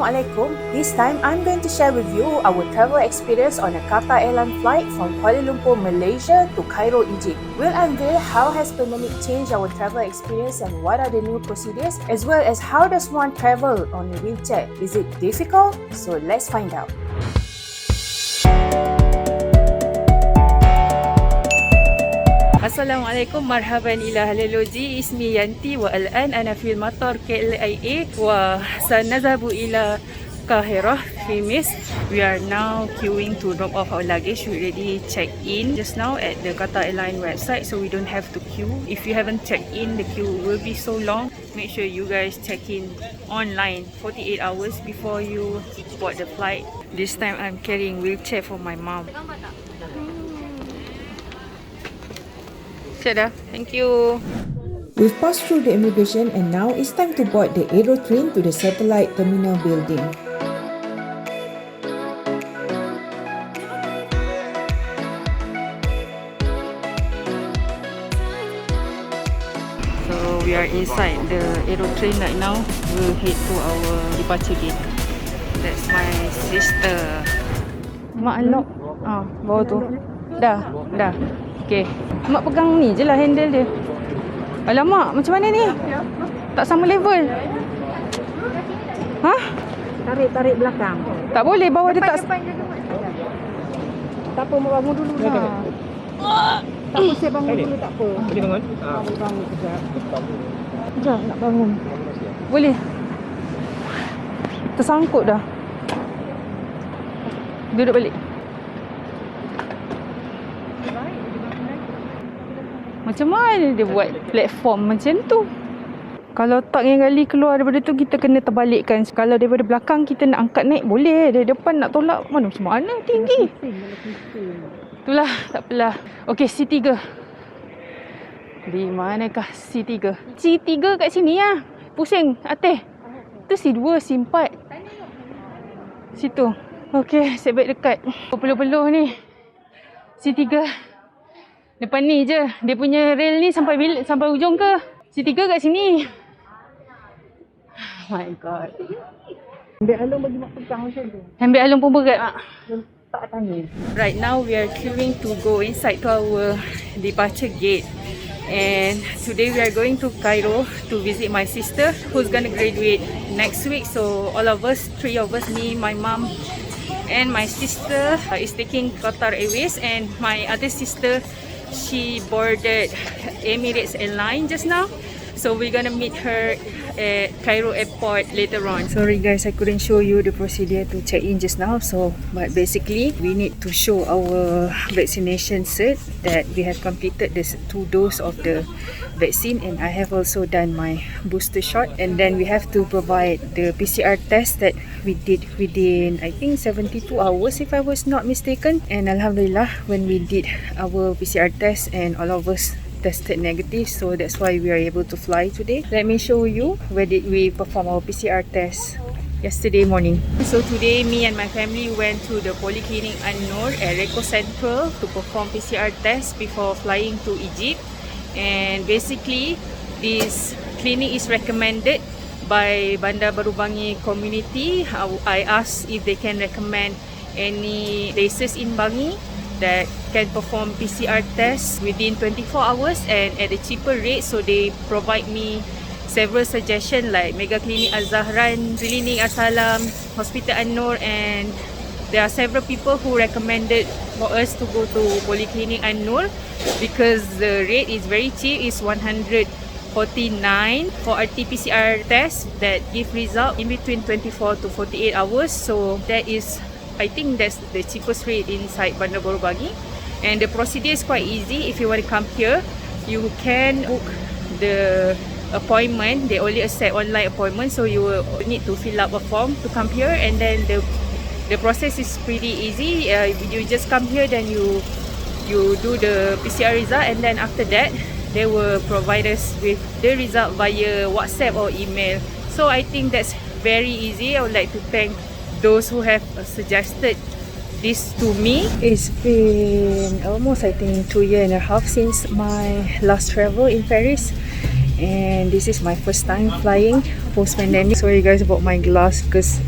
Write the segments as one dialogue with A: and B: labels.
A: Assalamualaikum. This time, I'm going to share with you our travel experience on a Qatar Airways flight from Kuala Lumpur, Malaysia to Cairo, Egypt. We'll unveil how has pandemic changed our travel experience and what are the new procedures, as well as how does one travel on a wheelchair. Is it difficult? So let's find out. Assalamualaikum, marhaban ila haleloji. Ismi Yanti wa al-an ana fi matar KLIA wa sanadhabu ila Cairo fi Misr. We are now queuing to drop off our luggage. We already checked in just now at the Qatar Airways website, so we don't have to queue. If you haven't checked in, the queue will be so long. Make sure you guys check in online 48 hours before you board the flight. This time I'm carrying wheelchair for my mom. Thank you.
B: We've passed through the immigration and now it's time to board the aero train to the satellite terminal building.
A: So we are inside the aero train right now. We'll head to our departure gate. That's my sister. Mak unlock. Bawah tu. Dah. Okay. Mak pegang ni je lah handle dia. Alamak, macam mana ni? Tak sama level. Ha?
C: Tarik belakang.
A: Tak boleh, bawah dia tak...
C: Tak apa, mak bangun dulu lah. Tak apa, saya bangun dulu, tak apa.
D: Boleh bangun?
C: Boleh bangun kejap.
A: Sekejap, nak bangun. Boleh. Tersangkut dah. Duduk balik. Macam mana dia buat platform macam tu? Kalau tak yang kali keluar daripada tu, kita kena terbalikkan. Kalau daripada belakang kita nak angkat naik, boleh. Dari depan nak tolak, macam mana tinggi. Itulah, tak apalah. Okey, C3. Di manakah C3? C3 kat sini lah. Pusing atas. Tu C2, C4. Situ. Okey, seatbelt dekat. Peluh-peluh ni. C3. Depan ni je. Dia punya rail ni sampai ujung ke? C3 kat sini. Oh my god.
C: Ambil Alung bagi mak pegang macam tu.
A: Ambil Alung pun berat, Mak.
C: Tak tanya.
A: Right now we are queuing to go inside to our departure gate. And today we are going to Cairo to visit my sister who's gonna graduate next week. So all of us, 3 of us, me, my mom and my sister is taking Qatar Airways, and my other sister, she boarded Emirates airline just now. So we're gonna meet her at Cairo airport later on. Sorry guys, I couldn't show you the procedure to check in just now. But basically we need to show our vaccination cert that we have completed the 2 doses of the vaccine, and I have also done my booster shot. And then we have to provide the PCR test that we did within, I think, 72 hours if I was not mistaken. And Alhamdulillah, when we did our PCR test and all of us tested negative, so that's why we are able to fly today. Let me show you where did we perform our PCR test yesterday morning. So today me and my family went to the Polyclinic An-Nur at Reko Central to perform PCR test before flying to Egypt. And basically this clinic is recommended by Bandar Baru Bangi community. I asked if they can recommend any places in Bangi that can perform PCR tests within 24 hours and at a cheaper rate. So they provide me several suggestions like Mega Clinic Al-Zahran, Clinic Al-Salam, Hospital An-Nur, and there are several people who recommended for us to go to Polyclinic An-Nur because the rate is very cheap. It's 149 for RT-PCR test that give result in between 24 to 48 hours. So that is, I think that's the cheapest rate inside Bandar Baru Bangi. And the procedure is quite easy. If you want to come here, you can book the appointment. They only accept online appointment, so you will need to fill up a form to come here. And then the process is pretty easy. You just come here, then you do the PCR result, and then after that they will provide us with the result via WhatsApp or email. So I think that's very easy. I would like to thank those who have suggested this to me. It's been almost, I think, 2.5 years since my last travel in Paris, and this is my first time flying post-pandemic. Sorry guys about my glass because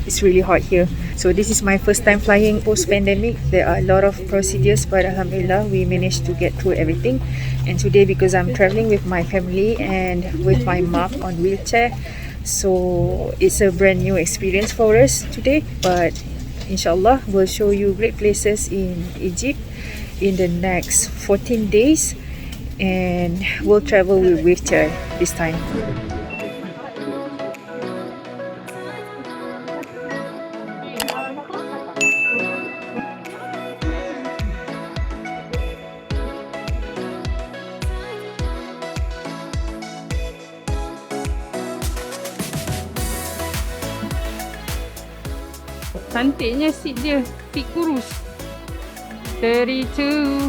A: it's really hot here. So this is my first time flying post-pandemic. There are a lot of procedures, but alhamdulillah we managed to get through everything. And today, because I'm traveling with my family and with my mom on wheelchair, so it's a brand new experience for us today. But inshallah we'll show you great places in Egypt in the next 14 days, and we'll travel with wheelchair this time. Cantiknya seat dia, seat kurus. 32.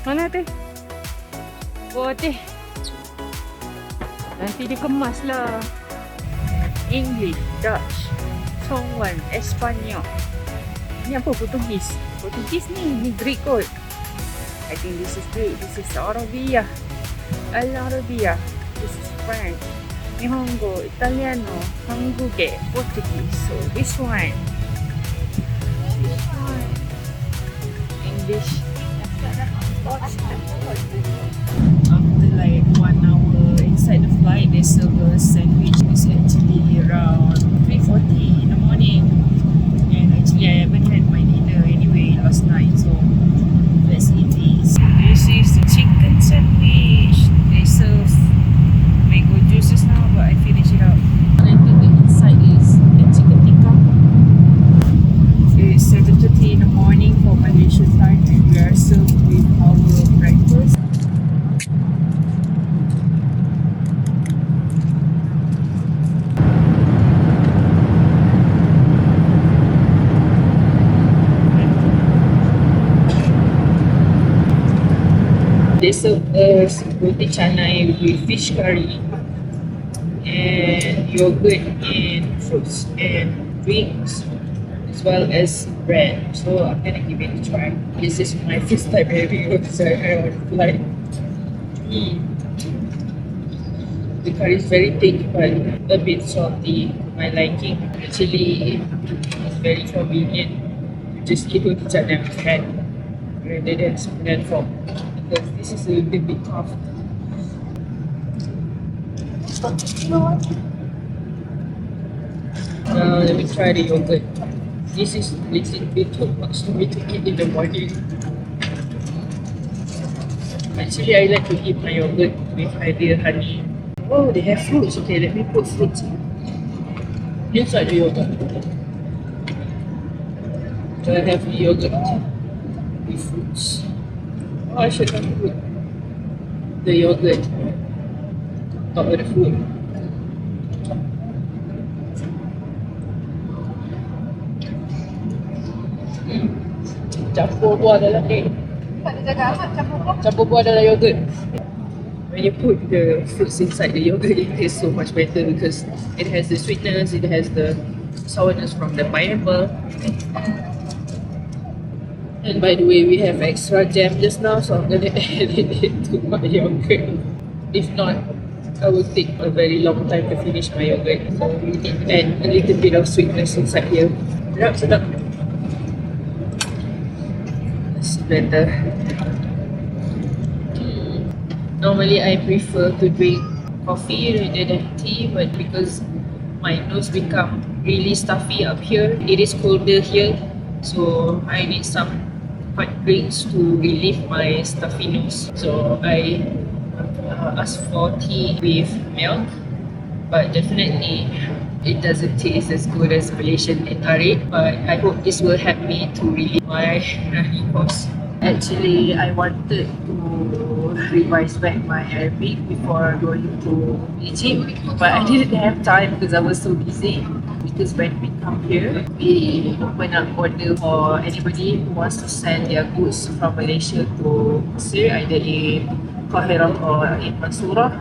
A: Mana teh? Oh teh. Nanti dikemas lah. English, Dutch, Tongwan, Espanyol. Ni apa? Portugis. Portugis ni Greek kot. I think this is Greek. This is Arabia. Al-Arabia. This is French. Nihongo, Italiano, Hanguge, Portuguese. So this one. English. After like 1 hour inside the flight, they serve a sandwich. It's actually around 3:40 in the morning. And actually I haven't had my dinner anyway last night, so let's eat this. This is the chicken sandwich. They serve mango juices now, but I finish it up. I think the inside is the chicken tikka. It's 7:30 in the morning for Malaysia time, and we are served with our breakfast. They serve us roti canai with fish curry and yogurt and fruits and drinks, as well as bread. So I'm gonna give it a try. This is my first time having roti canai on flight. The curry is very thick but a bit salty to my liking. Actually, it's very convenient to just eat roti canai with hand rather than spoon and fork, because this is a little bit tough. Now let me try the yogurt. This is a little bit too much for me to eat in the morning. Actually, I like to eat my yogurt with either honey. Oh, they have fruits. Okay, let me put fruits inside the yogurt. So I have yogurt with fruits. Oh, I should have put the yogurt on top of the food. Campur buah dalam ni.
C: Tak ada jaga amat
A: Campur buah dalam yogurt. When you put the fruits inside the yogurt, it tastes so much better because it has the sweetness, it has the sourness from the pineapple. And by the way, we have extra jam just now, so I'm gonna add it to my yogurt. If not, I will take a very long time to finish my yogurt. So we need to add a little bit of sweetness inside here. Sedap. It's better. Normally, I prefer to drink coffee rather than tea, but because my nose become really stuffy up here, it is colder here, so I need some hot drinks to relieve my stuffy nose. So I asked for tea with milk, but definitely it doesn't taste as good as Malaysian teh tarik, but I hope this will help me to relieve my running course. Actually, I wanted to revise back my Arabic before going to Egypt, but I didn't have time because I was so busy. Because when we come here, we open up order for anybody who wants to send their goods from Malaysia to Mesir, either in Qatar or in Mansourah.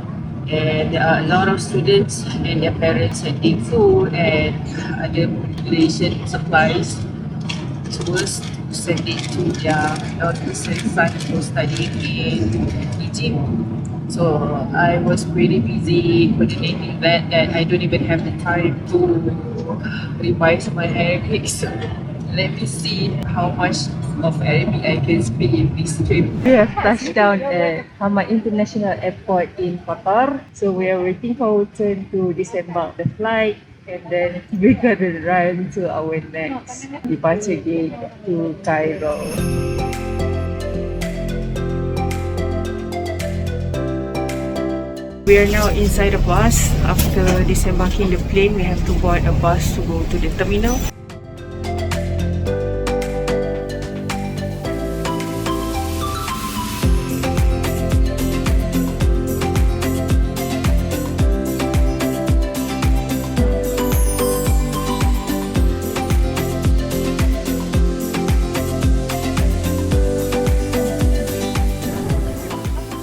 A: and there are a lot of students and their parents sending food and other population supplies to us to send it to their daughters and sons who studying in Egypt. So I was pretty busy coordinating that I don't even have the time to revise my Arabic. So let me see how much of Arabic I can speak in this trip. We have touched down at Hamad International Airport in Qatar. So we are waiting for our turn to disembark the flight, and then we're gonna run to our next departure gate to Cairo. We are now inside a bus. After disembarking the plane, we have to board a bus to go to the terminal.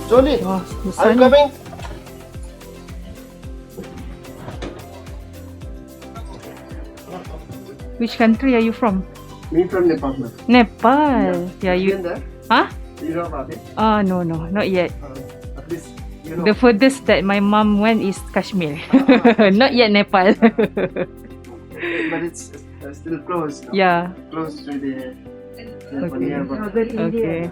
D: Jolie,
A: Wow,
D: are you coming?
A: Which country are you from?
D: Me from Nepal.
A: Nepal. Yeah, you.
D: Been there?
A: Huh?
D: You know about it?
A: No, not yet.
D: At least you know.
A: The furthest that my mom went is Kashmir. Not yet Nepal.
D: But it's still close. No?
A: Yeah.
D: Close to the
A: Okay.
D: airport.
A: Okay.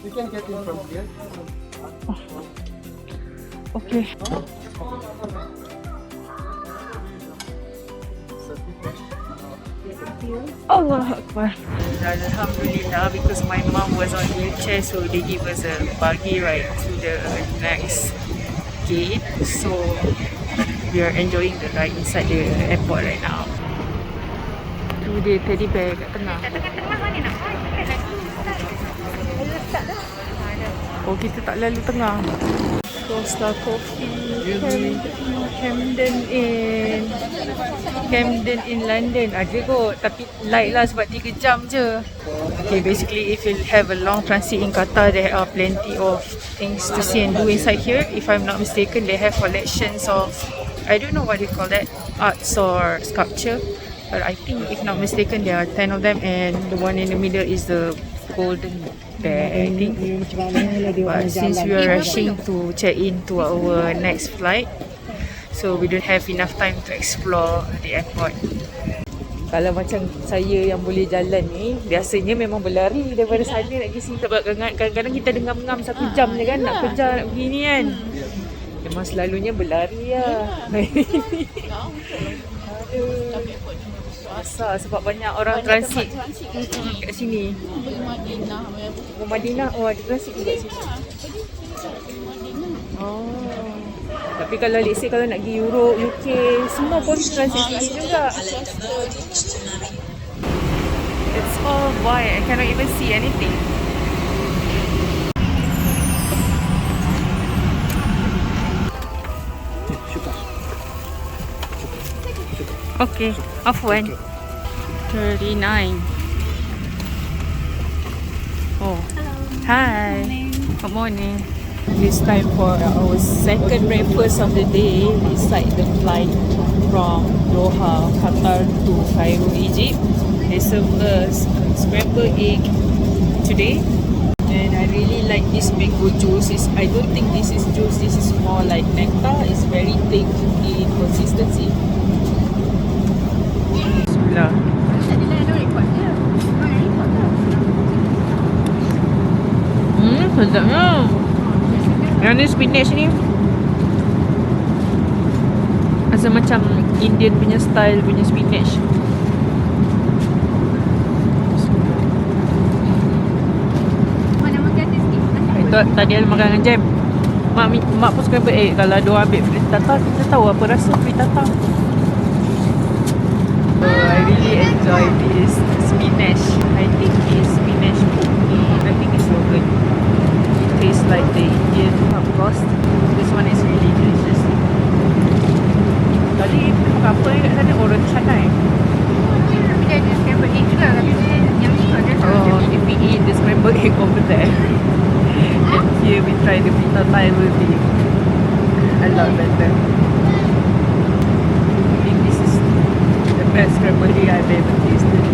D: You can get in from here.
A: Okay. Allah Akbar. Alhamdulillah, because my mom was on wheelchair, so they give us a buggy ride to the next gate. So we are enjoying the ride inside the airport right now. Tu dia teddy bear kat tengah. Oh, kita tak lalu tengah. Costa Coffee, Camden in London. Ada kot, tapi light lah sebab 3 jam je. Okay, basically if you have a long transit in Qatar, there are plenty of things to see and do inside here. If I'm not mistaken, they have collections of, I don't know what they call that, arts or sculpture. But I think if not mistaken, there are 10 of them, and the one in the middle is the golden bear, I think. But since we are rushing to check in to our next flight, so we don't have enough time to explore the airport. Kalau macam saya yang boleh jalan ni, biasanya memang berlari daripada sana nak pergi sini. Sebab kadang-kadang kita dengar-ngam 1 jam je kan, nak kejar nak pergi ni kan. Memang selalunya berlari lah. Aduh. Asal sebab banyak orang transit kat sini. Madinah. Oh, ada transit juga sini. Oh. Tapi kalau let's say kalau nak pergi Europe, UK, semua pun transit sini juga. It's all white. I cannot even see anything. Okay, Afwan. 39. Oh. Hi. Good morning. It's time for our second breakfast of the day inside the flight from Doha, Qatar to Cairo, Egypt. They serve us scrambled egg today. And I really like this mango juice. I don't think this is juice. This is more like nectar. It's very thick in consistency. Bismillah. Sedapnya. Yang ni spinach ni rasa macam Indian punya style punya spinach. Itu tadi ada makan dengan jam. Mak pun suka ambil kalau dia ambil frittata, kita tahu apa rasa frittata. So I really enjoy this spinach. I think this spinach cookie, I think it's so good. It tastes like the Indian cost. This one is really delicious. Tadi kita makan apa kat sana? Orange sana. Tapi dia ada scrambled egg juga. Tapi dia yang ni ada margarita Thai will be a lot better. I think this is the best scrambled egg I've ever tasted.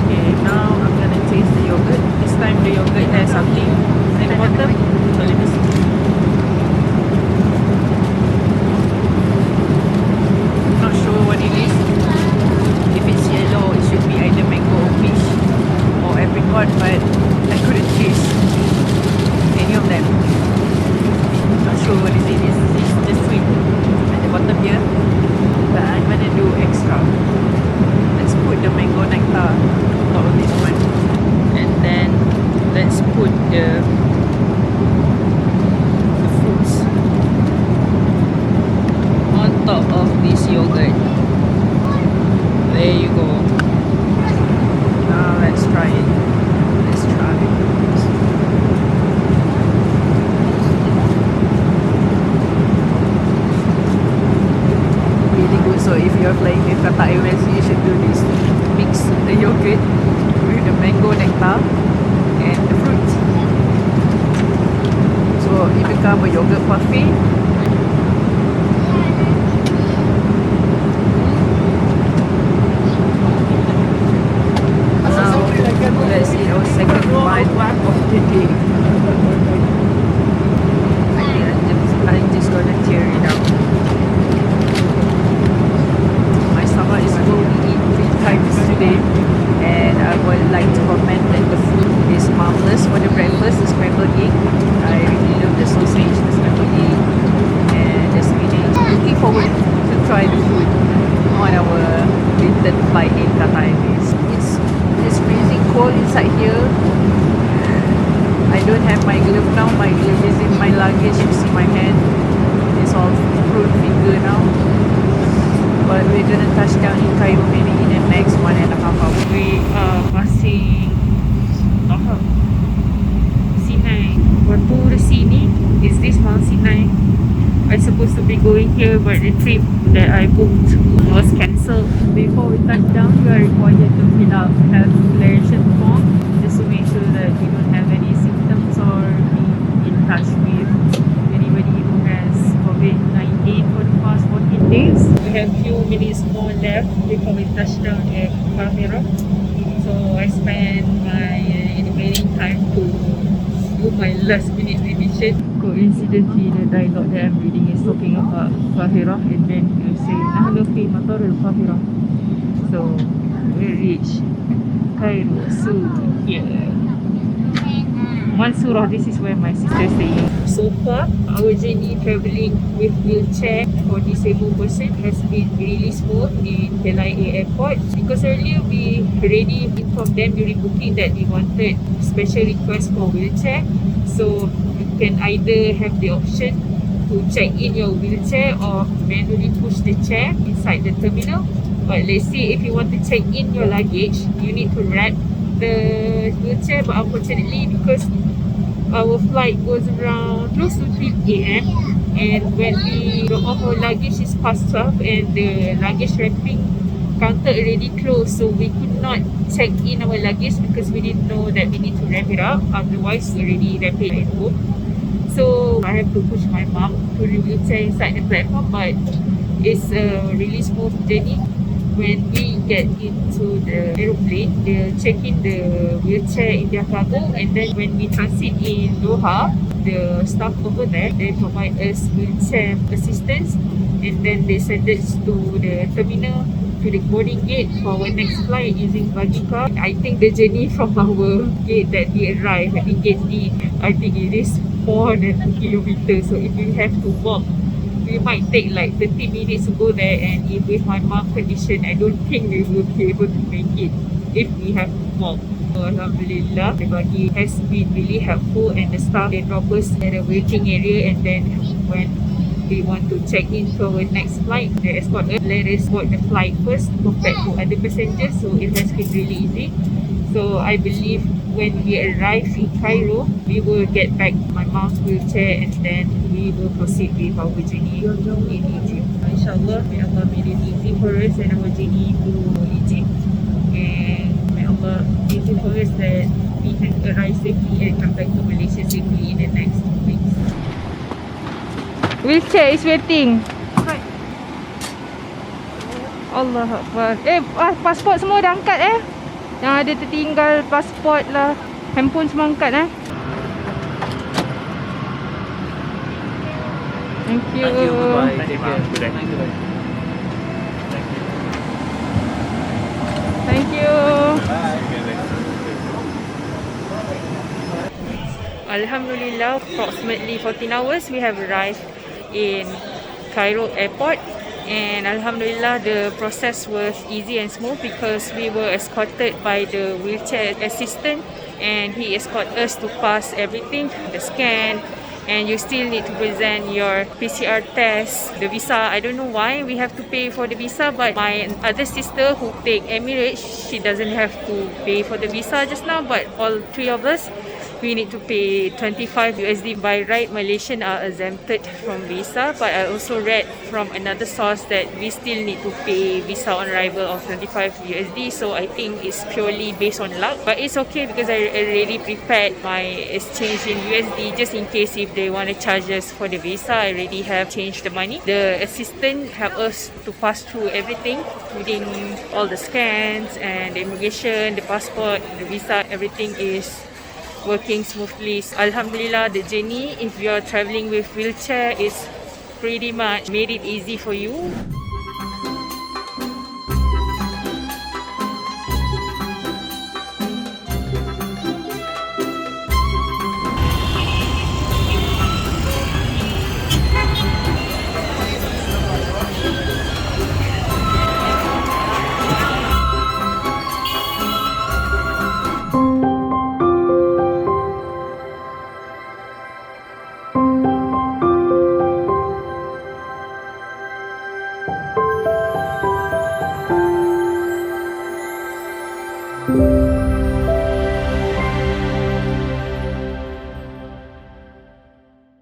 A: Okay, now I'm gonna taste the yogurt. This time the yogurt has something at the bottom. So let me see. Not sure what it is. If it's yellow, it should be either mango or peach or apricot, but I couldn't taste any of them. Not sure what it is. It's just sweet at the bottom here, but I'm gonna do extra. Let's put the mango nectar on top of this one, and then let's put the fruits on top of this yogurt. There you go. Now let's try it. Let's try it. Really good. So if you're flying with Qatar Airways, you should do this. Mix the yogurt with the mango nectar and the fruit. So it becomes a yogurt parfait. Let's eat our second bite of the day. I'm just gonna tear it out. My stomach is full. We eat 3 times today, and I would like to comment that the food is marvelous for the breakfast. The scrambled egg, I really love the sausage, the scrambled egg, and the spinach. Looking forward to try the food on our return flight in Qatar Airways. It's freezing cold inside here. I don't have my glove now. My glove is in my luggage. You see my hand. It's all fruit finger now. But we're gonna touch down in Cairo maybe in the next 1.5 hours. We are passing Doha, Sinai. Waktu the sini is this Mount Sinai. I'm supposed to be going here, but the trip that I booked was cancelled. Before we touch down, we are required to fill out health declaration form just to make sure that we don't have any symptoms or be in touch with anybody who has COVID-19 for the past 14 days. We have few minutes more left before we touch down at Cairo. So I spent my remaining time to do my last minute revision. Coincidentally, the dialogue that I'm reading is talking about Cairo, and then you say Nahnu fi matar al-Qahira. So we reach Cairo soon. Yeah. Mansurah, this is where my sister is staying. So far, our journey travelling with wheelchair for disabled person has been really smooth in Delhi Airport, because earlier we already informed them during booking that we wanted special request for wheelchair. So you can either have the option to check in your wheelchair or manually push the chair inside the terminal. But let's say if you want to check in your luggage, you need to wrap the wheelchair. But unfortunately, because our flight was around close to 3 AM, and when we drop off our luggage is past 12, and the luggage wrapping counter already closed, so we could not check in our luggage because we didn't know that we need to wrap it up. Otherwise, we already wrap it at home. So I have to push my mom to the wheelchair inside the platform, but it's a really smooth journey. When we get into the aeroplane, they'll check in the wheelchair in their cargo, and then when we transit in Doha, the staff over there, they provide us wheelchair assistance, and then they send us to the terminal, to the boarding gate for our next flight using buggy car. I think the journey from our gate that we arrive, I think gate D, I think it is more than 2 kilometers. So if we have to walk, we might take like 30 minutes to go there, and if with my mom condition, I don't think we will be able to make it if we have to walk. So Alhamdulillah, the buggy has been really helpful, and the staff, they drop us at a waiting area, and then when we want to check in for our next flight, they escort us, let us board the flight first compared to other passengers. So it has been really easy. So I believe when we arrive in Cairo, we will get back my mom's wheelchair, and then we will proceed with our journey in Egypt. Inshallah, may Allah made it easy for us and our journey to Egypt, and may Allah give is always that we can arrive safely and come back to Malaysia safely in the next 2 weeks. Wheelchair is waiting. Right. Allah Akbar. Pasport semua dah angkat Yang ada tertinggal pasport lah, handphone semua angkat Thank you.
E: Bye. Take care.
A: Thank you. Alhamdulillah, approximately 14 hours we have arrived in Cairo airport, and Alhamdulillah the process was easy and smooth because we were escorted by the wheelchair assistant, and he escorted us to pass everything, the scan, and you still need to present your PCR test, the visa. I don't know why we have to pay for the visa, but my other sister who take Emirates, she doesn't have to pay for the visa just now, but all three of us, we need to pay 25 USD. By right, Malaysian are exempted from visa, but I also read from another source that we still need to pay visa on arrival of 25 USD. So I think it's purely based on luck, but it's okay because I already prepared my exchange in USD just in case if they want to charge us for the visa. I already have changed the money. The assistant helped us to pass through everything, including all the scans and the immigration, the passport, the visa. Everything is working smoothly. Alhamdulillah, the journey, if you're traveling with wheelchair, is pretty much made it easy for you.